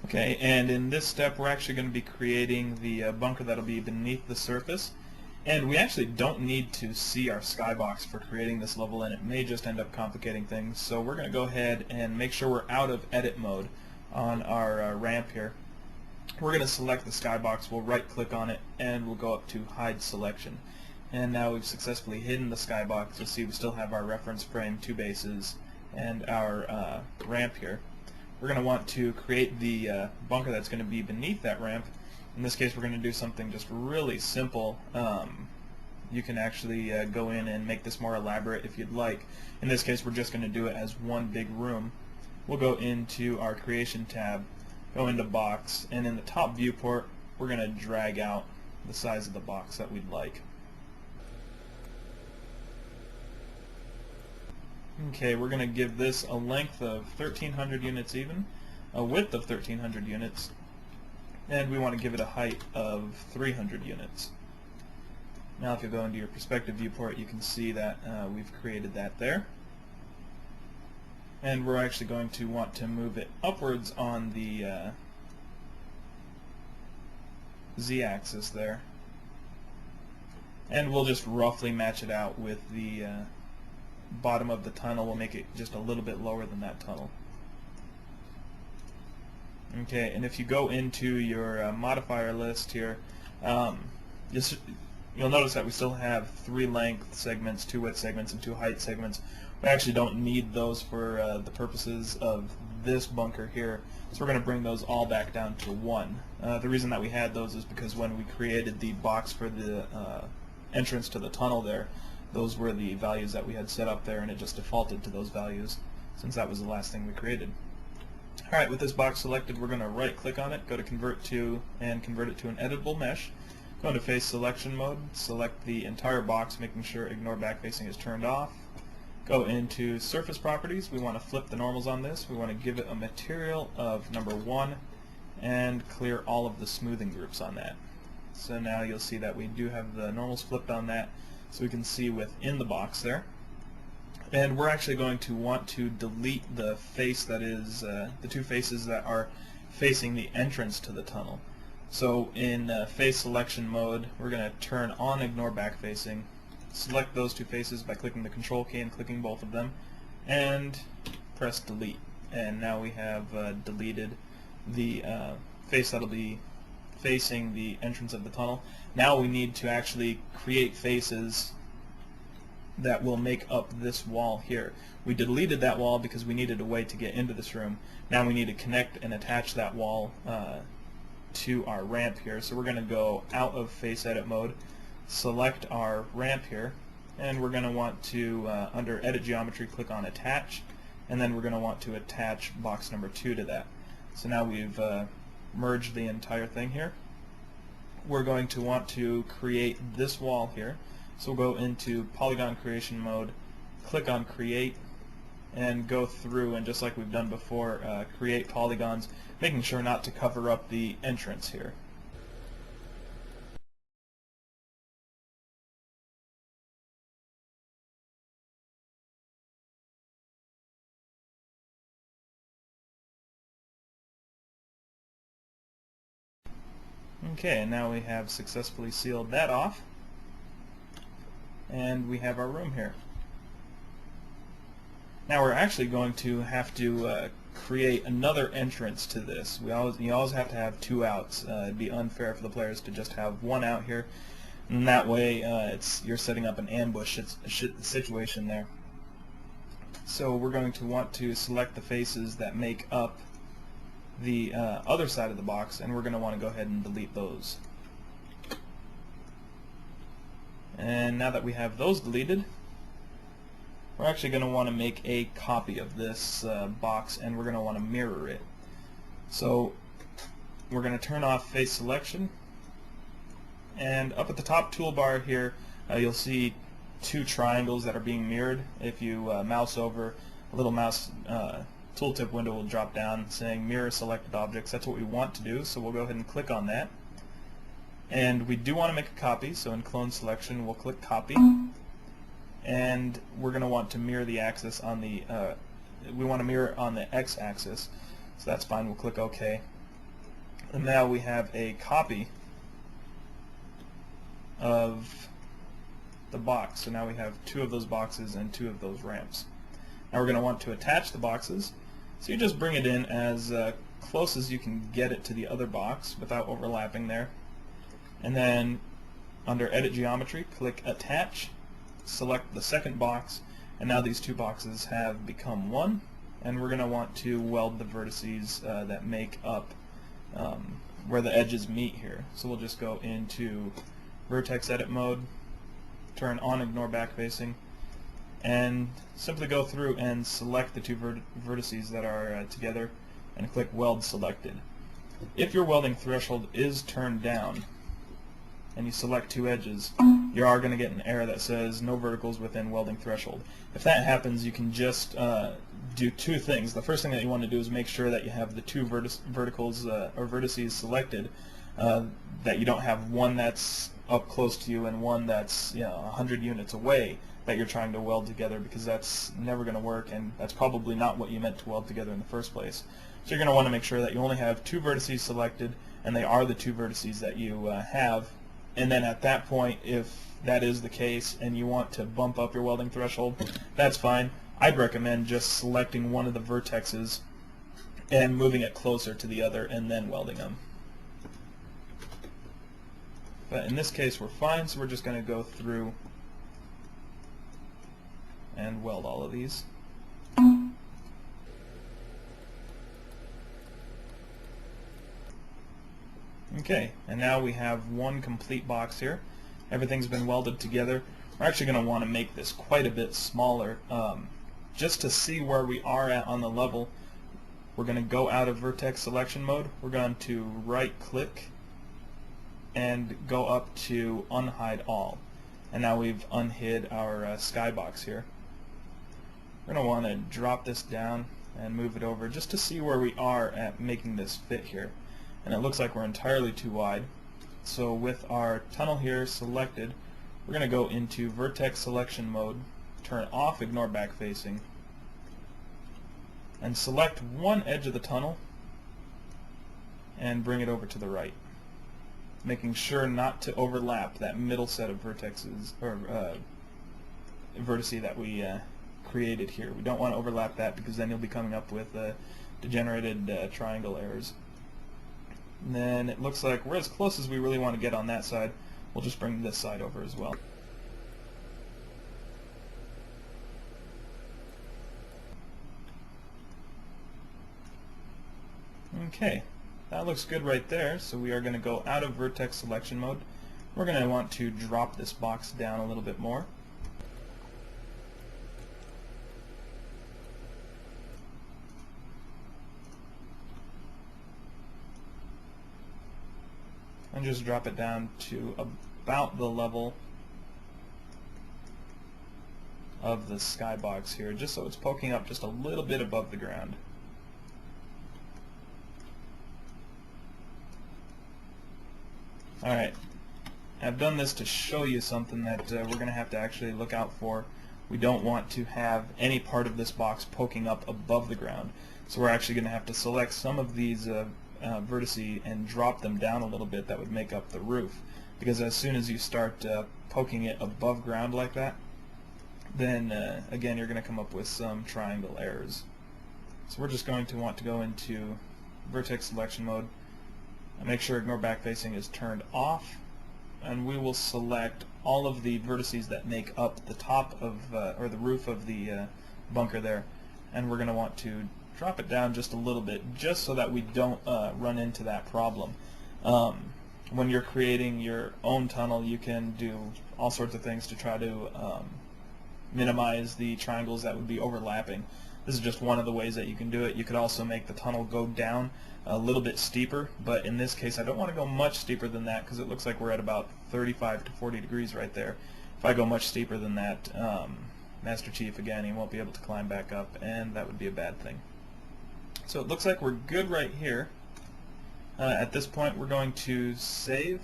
Okay, and in this step we're actually going to be creating the bunker that'll be beneath the surface. And we actually don't need to see our skybox for creating this level, and it may just end up complicating things. So we're going to go ahead and make sure we're out of edit mode on our ramp here. We're going to select the skybox, we'll right click on it, and we'll go up to hide selection. And now we've successfully hidden the skybox. You'll see we still have our reference frame, 2 bases, and our ramp here. We're going to want to create the bunker that's going to be beneath that ramp. In this case we're going to do something just really simple. You can actually go in and make this more elaborate if you'd like. In this case we're just going to do it as one big room. We'll go into our creation tab, go into box, and in the top viewport we're going to drag out the size of the box that we'd like. Okay, we're going to give this a length of 1300 units even, a width of 1300 units, and we want to give it a height of 300 units. Now if you go into your perspective viewport you can see that we've created that there. And we're actually going to want to move it upwards on the z-axis there. And we'll just roughly match it out with the bottom of the tunnel. We'll make it just a little bit lower than that tunnel. Okay, and if you go into your modifier list here, you'll notice that we still have 3 length segments, 2 width segments, and 2 height segments. We actually don't need those for the purposes of this bunker here, so we're going to bring those all back down to 1. The reason that we had those is because when we created the box for the entrance to the tunnel there, those were the values that we had set up there, and it just defaulted to those values since that was the last thing we created. Alright, with this box selected, we're going to right click on it, go to convert to, and convert it to an editable mesh. Go into face selection mode, select the entire box, making sure ignore backfacing is turned off. Go into surface properties. We want to flip the normals on this. We want to give it a material of number 1 and clear all of the smoothing groups on that. So now you'll see that we do have the normals flipped on that, so we can see within the box there. And we're actually going to want to delete the face that is, the 2 faces that are facing the entrance to the tunnel. So in face selection mode, we're going to turn on ignore backfacing, select those 2 faces by clicking the control key and clicking both of them, and press delete. And now we have deleted the face that'll be facing the entrance of the tunnel. Now we need to actually create faces that will make up this wall here. We deleted that wall because we needed a way to get into this room. Now we need to connect and attach that wall to our ramp here. So we're going to go out of face edit mode, select our ramp here, and we're going to want to, under edit geometry, click on attach, and then we're going to want to attach box number 2 to that. So now we've merged the entire thing here. We're going to want to create this wall here. So we'll go into polygon creation mode, click on create, and go through and just like we've done before, create polygons, making sure not to cover up the entrance here. Okay, and now we have successfully sealed that off, and we have our room here. Now we're actually going to have to create another entrance to this. You always have to have 2 outs. It'd be unfair for the players to just have 1 out here, and that way you're setting up an ambush situation there. So we're going to want to select the faces that make up the other side of the box, and we're going to want to go ahead and delete those. And now that we have those deleted, we're actually going to want to make a copy of this box, and we're going to want to mirror it. So we're going to turn off face selection, and up at the top toolbar here you'll see 2 triangles that are being mirrored. If you mouse over, a little mouse tooltip window will drop down saying mirror selected objects. That's what we want to do, so we'll go ahead and click on that. And we do want to make a copy, so in clone selection we'll click copy, and we're going to want to mirror the axis on the we want to mirror on the x-axis, so that's fine. We'll click OK. And now we have a copy of the box. So now we have two of those boxes and two of those ramps. Now we're going to want to attach the boxes. So you just bring it in as close as you can get it to the other box without overlapping there. And then under Edit Geometry, click Attach, select the second box, and now these two boxes have become one. And we're going to want to weld the vertices that make up where the edges meet here. So we'll just go into Vertex Edit mode, turn on Ignore Backfacing, and simply go through and select the two vertices that are together and click Weld Selected. If your welding threshold is turned down and you select two edges, you are going to get an error that says no verticals within welding threshold. If that happens, you can just do two things. The first thing that you want to do is make sure that you have the two verticals or vertices selected, that you don't have one that's up close to you and one that's 100 units away that you're trying to weld together, because that's never going to work, and that's probably not what you meant to weld together in the first place. So you're going to want to make sure that you only have two vertices selected, and they are the two vertices that you have. And then at that point, if that is the case and you want to bump up your welding threshold, that's fine. I'd recommend just selecting one of the vertexes and moving it closer to the other and then welding them. But in this case we're fine, so we're just going to go through and weld all of these. Okay, and now we have one complete box here. Everything's been welded together. We're actually going to want to make this quite a bit smaller. Just to see where we are at on the level, we're going to go out of vertex selection mode. We're going to right click and go up to unhide all. And now we've unhid our skybox here. We're going to want to drop this down and move it over just to see where we are at making this fit here. And it looks like we're entirely too wide. So with our tunnel here selected, we're going to go into vertex selection mode, turn off Ignore Backfacing, and select one edge of the tunnel and bring it over to the right, making sure not to overlap that middle set of vertexes or vertices that we created here. We don't want to overlap that, because then you'll be coming up with degenerated triangle errors. And then it looks like we're as close as we really want to get on that side. We'll just bring this side over as well. Okay, that looks good right there. So we are going to go out of vertex selection mode. We're going to want to drop this box down a little bit more. And just drop it down to about the level of the skybox here, just so it's poking up just a little bit above the ground. Alright, I've done this to show you something that we're going to have to actually look out for. We don't want to have any part of this box poking up above the ground, so we're actually going to have to select some of these vertices and drop them down a little bit. That would make up the roof, because as soon as you start poking it above ground like that, then again you're going to come up with some triangle errors. So we're just going to want to go into vertex selection mode and make sure Ignore Backfacing is turned off, and we will select all of the vertices that make up the top of or the roof of the bunker there, and we're going to want to drop it down just a little bit, just so that we don't run into that problem. When you're creating your own tunnel, you can do all sorts of things to try to minimize the triangles that would be overlapping. This is just one of the ways that you can do it. You could also make the tunnel go down a little bit steeper, but in this case I don't want to go much steeper than that, because it looks like we're at about 35 to 40 degrees right there. If I go much steeper than that, Master Chief, again, he won't be able to climb back up, and that would be a bad thing. So it looks like we're good right here. At this point we're going to save